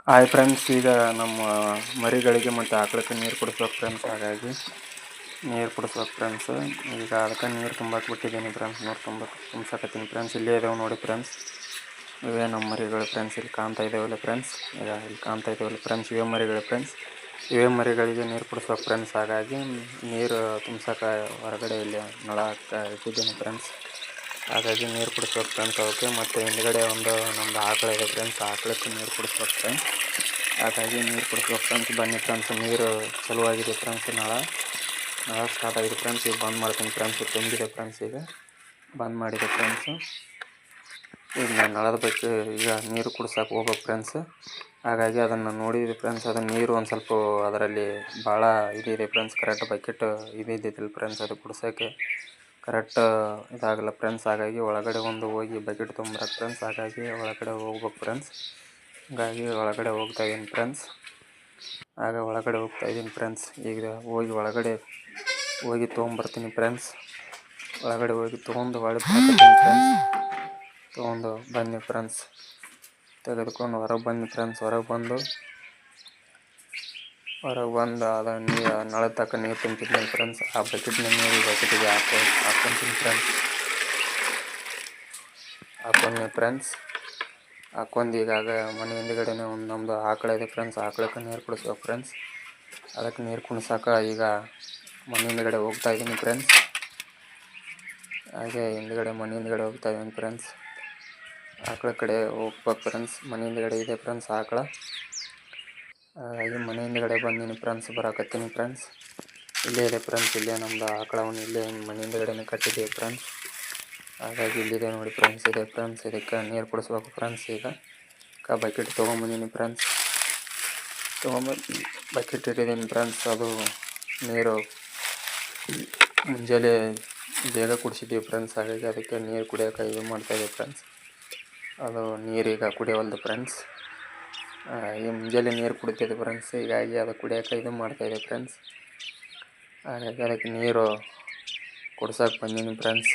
Hi friends, ಈಗ ನಮ್ಮ ಮರಿಗಳಿಗೆ ಮತ್ತು ಆಕಳಕ್ಕೆ ನೀರು ಕುಡಿಸ್ಬೇಕು ಫ್ರೆಂಡ್ಸ್. ಹಾಗಾಗಿ ನೀರು ಕುಡಿಸ್ಬೇಕು ಫ್ರೆಂಡ್ಸ್. ಈಗ ಅದಕ್ಕೆ ನೀರು ತುಂಬಕ್ಕೆ ಬಿಟ್ಟಿದ್ದೀನಿ ಫ್ರೆಂಡ್ಸ್. ತುಂಬಸಕತ್ತೀನಿ ಫ್ರೆಂಡ್ಸ್. ಇಲ್ಲೇ ಇದಾವೆ ನೋಡಿ ಫ್ರೆಂಡ್ಸ್. ಇವೇ ನಮ್ಮ ಮರಿಗಳು ಫ್ರೆಂಡ್ಸ್. ಇಲ್ಲಿ ಕಾಣ್ತಾ ಇದ್ದಾವಲ್ಲ ಫ್ರೆಂಡ್ಸ್. ಈಗ ಇಲ್ಲಿ ಕಾಣ್ತಾ ಇದ್ದಾವಲ್ಲ ಫ್ರೆಂಡ್ಸ್, ಇವೇ ಮರಿಗಳು ಫ್ರೆಂಡ್ಸ್. ಇವೇ ಮರಿಗಳಿಗೆ ನೀರು ಕುಡಿಸ್ಬೇಕು ಫ್ರೆಂಡ್ಸ್. ಹಾಗಾಗಿ ನೀರು ತುಂಬಸಕ್ಕೆ ಹೊರಗಡೆ ಇಲ್ಲಿ ನಳ ಇಟ್ಟಿದ್ದೀನಿ ಫ್ರೆಂಡ್ಸ್. ಹಾಗಾಗಿ ನೀರು ಕುಡಿಸ್ಬೇಕು ಫ್ರೆಂಡ್ಸ್ ಅವಕ್ಕೆ. ಮತ್ತು ಹಿಂದ್ಗಡೆ ನಮ್ಮದು ಆಕಳ ಇದೆ ಫ್ರೆಂಡ್ಸ್. ಆಕಳಕ್ಕೆ ನೀರು ಕುಡಿಸ್ಬೇಕು ಫ್ರೆಂಡ್ಸ್. ಹಾಗಾಗಿ ನೀರು ಕುಡಿಸ್ಬೇಕು ಫ್ರೆಂಡ್ಸ್. ಬನ್ನಿ ಫ್ರೆಂಡ್ಸ್, ನೀರು ಚಲುವಾಗಿದೆ ಫ್ರೆಂಡ್ಸ್. ನಳ ಸ್ಟಾರ್ಟ್ ಆಗಿದೆ ಫ್ರೆಂಡ್ಸ್. ಈಗ ಬಂದ್ ಮಾಡ್ತೀನಿ ಫ್ರೆಂಡ್ಸ್. ತುಂಬಿದೆ ಫ್ರೆಂಡ್ಸ್. ಈಗ ಬಂದ್ ಮಾಡಿದೆ ಫ್ರೆಂಡ್ಸು. ಈಗ ನಾನು ನಳದ ಬಗ್ಗೆ ಈಗ ನೀರು ಕುಡ್ಸಕ್ಕೆ ಹೋಗ್ಬೇಕು ಫ್ರೆಂಡ್ಸ್. ಹಾಗಾಗಿ ಅದನ್ನು ನೋಡಿದೆ ಫ್ರೆಂಡ್ಸ್. ಅದನ್ನು ನೀರು ಒಂದು ಸ್ವಲ್ಪ ಅದರಲ್ಲಿ ಭಾಳ ಇದಿದೆ ಫ್ರೆಂಡ್ಸ್. ಕರೆಕ್ಟ್ ಬಕೆಟ್ ಇದ್ದಿದ್ದಿಲ್ಲ ಫ್ರೆಂಡ್ಸ್. ಅದು ಕುಡ್ಸೋಕ್ಕೆ ಕರೆಕ್ಟ್ ಇದಾಗಲ್ಲ ಫ್ರೆಂಡ್ಸ್. ಹಾಗಾಗಿ ಒಳಗಡೆ ಹೋಗಿ ಬಕೆಟ್ ತೊಗೊಂಬರಕ್ಕೆ ಫ್ರೆಂಡ್ಸ್. ಹಾಗಾಗಿ ಒಳಗಡೆ ಹೋಗ್ಬೇಕು ಫ್ರೆಂಡ್ಸ್. ಹಾಗಾಗಿ ಒಳಗಡೆ ಹೋಗ್ತಾಯಿದ್ದೀನಿ ಫ್ರೆಂಡ್ಸ್. ಒಳಗಡೆ ಹೋಗ್ತಾಯಿದ್ದೀನಿ ಫ್ರೆಂಡ್ಸ್. ಈಗ ಹೋಗಿ ತೊಗೊಂಬರ್ತೀನಿ ಫ್ರೆಂಡ್ಸ್. ಒಳಗಡೆ ಹೋಗಿ ತೊಗೊಂಡು ಬರ್ತೀನಿ ಫ್ರೆಂಡ್ಸ್. ತೊಗೊಂಡು ಬನ್ನಿ ಫ್ರೆಂಡ್ಸ್. ತೆಗೆದುಕೊಂಡು ಹೊರಗೆ ಬನ್ನಿ ಫ್ರೆಂಡ್ಸ್. ಹೊರಗೆ ಬಂದು ಅದನ್ನು ನಳದ ತಕ್ಕ ನೀರು ತುಂಬ್ತಿದ್ದೀನಿ ಫ್ರೆಂಡ್ಸ್. ಆ ಬಕೆಟ್ನ ನೀರು ಬಕೆಟಿಗೆ ಹಾಕ್ಕೊಂತೀನಿ ಫ್ರೆಂಡ್ಸ್. ಹಾಕ್ಕೊಂಡ್ನಿ ಫ್ರೆಂಡ್ಸ್. ಹಾಕ್ಕೊಂಡು ಈಗಾಗ ಮನೆ ಹಿಂದ್ಗಡೆನೇ ನಮ್ಮದು ಆಕಳ ಇದೆ ಫ್ರೆಂಡ್ಸ್. ಆಕಳಕ್ಕೆ ನೀರು ಕುಡಿಸ್ಬೇಕು ಫ್ರೆಂಡ್ಸ್. ಅದಕ್ಕೆ ನೀರು ಕುಣ್ಸಕ್ಕೆ ಈಗ ಮನೆ ಹಿಂದ್ಗಡೆ ಹೋಗ್ತಾಯಿದ್ದೀನಿ ಫ್ರೆಂಡ್ಸ್. ಹಾಗೆ ಮನೆ ಹಿಂದ್ಗಡೆ ಹೋಗ್ತಾಯಿದ್ದೀನಿ ಫ್ರೆಂಡ್ಸ್. ಆಕಳ ಕಡೆ ಹೋಗ್ಬೇಕು ಫ್ರೆಂಡ್ಸ್. ಮನೆ ಹಿಂದ್ಗಡೆ ಇದೆ ಫ್ರೆಂಡ್ಸ್ ಆಕಳ. ಹಾಗಾಗಿ ಮನೆ ಹಿಂದ್ಗಡೆ ಬಂದೀನಿ ಫ್ರೆಂಡ್ಸ್. ಬರಕತ್ತೀನಿ ಫ್ರೆಂಡ್ಸ್. ಇಲ್ಲೇ ಇದೆ ಫ್ರೆಂಡ್ಸ್. ಇಲ್ಲೇ ನಮ್ಮದು ಆಕಳವನ್ನು ಇಲ್ಲೇ ಮನೆ ಹಿಂದ್ಗಡೆನೇ ಕಟ್ಟಿದ್ದೀವಿ ಫ್ರೆಂಡ್ಸ್. ಹಾಗಾಗಿ ಇಲ್ಲಿದೆ ನೋಡಿ ಫ್ರೆಂಡ್ಸ್. ಇದೆ ಫ್ರೆಂಡ್ಸ್. ಇದಕ್ಕೆ ನೀರು ಕುಡಿಸ್ಬೇಕು ಫ್ರೆಂಡ್ಸ್. ಈಗ ಬಕೆಟ್ ತೊಗೊಂಬಂದಿನಿ ಫ್ರೆಂಡ್ಸ್. ಬಕೆಟ್ ಇಟ್ಟಿದ್ದೀನಿ ಫ್ರೆಂಡ್ಸ್. ಅದು ನೀರು ಮುಂಜಾನೆ ಬೇಗ ಕುಡಿಸಿದ್ದೀವಿ ಫ್ರೆಂಡ್ಸ್. ಹಾಗಾಗಿ ಅದಕ್ಕೆ ನೀರು ಕುಡಿಯೋಕೆ ಇದು ಮಾಡ್ತಾಯಿದ್ದೀವಿ ಫ್ರೆಂಡ್ಸ್. ಅದು ನೀರೀಗ ಕುಡಿಯವಲ್ದು ಫ್ರೆಂಡ್ಸ್. ಈ ಮುಂಜಾನೆ ನೀರು ಕುಡಿತಿದ್ದೆ ಫ್ರೆಂಡ್ಸ್. ಹೀಗಾಗಿ ಅದು ಕುಡಿಯೋಕೆ ಇದು ಮಾಡ್ತಾಯಿದ್ದೆ ಫ್ರೆಂಡ್ಸ್. ಹಾಗಾಗಿ ಅದಕ್ಕೆ ನೀರು ಕುಡ್ಸೋಕೆ ಬಂದೀನಿ ಫ್ರೆಂಡ್ಸ್.